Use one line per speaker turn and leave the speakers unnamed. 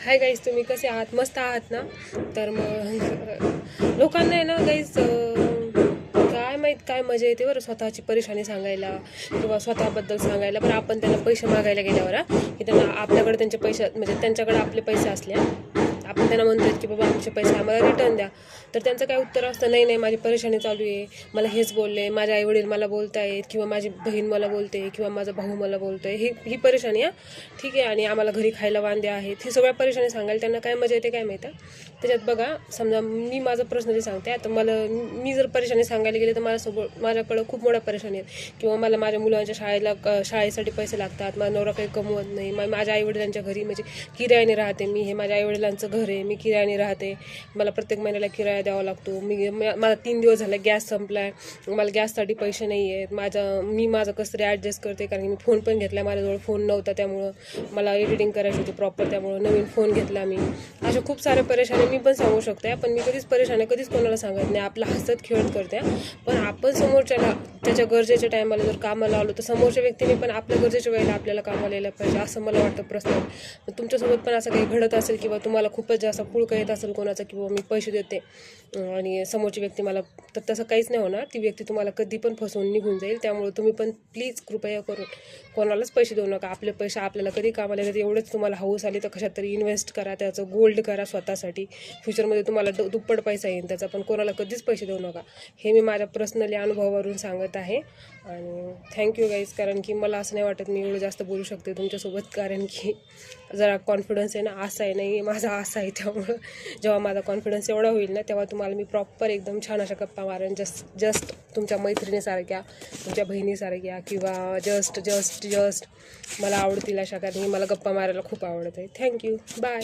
Hi guys, तुम्ही कसे आहात? मस्त आहात ना? तर मग लोकांना आहे ना गाईज, काय माहीत काय मजा येते बरं स्वतःची परेशानी सांगायला किंवा स्वतःबद्दल सांगायला. पण आपण त्यांना पैसे मागायला गेल्यावर की त्यांना आपल्याकडे त्यांचे पैसे म्हणजे त्यांच्याकडे आपले पैसे असले, आपण त्यांना म्हणतो की बाबा आमचे पैसे आम्हाला रिटर्न द्या, तर त्यांचं काय उत्तर असतं, नाही नाही माझी परेशानी चालू आहे, मला हेच बोलले, माझे आईवडील मला बोलत आहेत किंवा माझी बहीण मला बोलते किंवा माझा भाऊ मला बोलतो आहे, ही परेशानी ठीक आहे, आणि आम्हाला घरी खायला वांदे आहेत. ही सगळ्या परेशानी सांगायला त्यांना काय मजा येते काय माहिती. त्याच्यात बघा, समजा मी माझं पर्सनली सांगते. आता मी जर परेशानी सांगायला गेले तर माझ्याकडं खूप मोठ्या परेशानी आहेत, किंवा मला माझ्या मुलांच्या शाळेसाठी पैसे लागतात, माझा नवरा काही कमवत नाही, माझ्या आईवडिलांच्या घरी म्हणजे किरायाने राहते मी, हे माझ्या आईवडिलांचं घर आहे, मी किरायाने राहते, मला प्रत्येक महिन्याला किराया द्यावा लागतो. मला 3 दिवस झाला गॅस संपला आहे, मला गॅससाठी पैसे नाही आहेत. मी माझं कसं तरी ॲडजस्ट करते, कारण की मी फोन पण घेतला, माझ्याजवळ फोन नव्हता, त्यामुळं मला एडिटिंग करायची होती प्रॉपर, त्यामुळं नवीन फोन घेतला मी. अशा खूप साऱ्या परेशानी मी पण सांगू शकते, पण मी कधीच परेशानी कधीच कोणाला सांगत नाही, आपलं हसत खेळत करते. पण आपण समोरच्याला त्याच्या गरजेच्या टायमाला जर कामाला आलो तर समोरच्या व्यक्तीने पण आपल्या गरजेच्या वेळेला आपल्याला कामाला यायला पाहिजे, असं मला वाटतं पर्सनल. तुमच्यासोबत पण असं काही घडत असेल किंवा तुम्हाला खूपच जास्त पुळका येत असेल कोणाचा, किंवा मी पैसे देते आणि समोरची व्यक्ती मला, तर तसं काहीच नाही होणार. ती व्यक्ती तुम्हाला कधी पण फसवून निघून जाईल. त्यामुळे तुम्ही पण प्लीज कृपया करून कोणालाच पैसे देऊ नका. आपले पैसे आपल्याला कधी कामाला येतात, एवढंच तुम्हाला हौस आली तर कशात तरी इन्व्हेस्ट करा, त्याचं गोल्ड करा स्वतःसाठी, फ्युचरमध्ये तुम्हाला दुप्पट पैसा येईल त्याचा. पण कोणाला कधीच पैसे देऊ नका, हे मी माझ्या पर्सनली अनुभवावरून सांगत आहे. आणि थँक्यू गाईज, कारण की मला असं नाही वाटत मी एवढं जास्त बोलू शकते तुमच्यासोबत, कारण की जरा कॉन्फिडन्स आहे ना, असा आहे नाही माझा, असा आहे. त्यामुळं जेव्हा माझा कॉन्फिडन्स एवढा होईल ना, तेव्हा तुम्हाला मी प्रॉपर एकदम छान अशा गप्पा मारेन, जस्ट तुमच्या मैत्रिणीसारख्या, तुमच्या बहिणीसारख्या, किंवा जस्ट मला आवडतील अशा, कारण की मला गप्पा मारायला खूप आवडत आहे. Thank you, bye.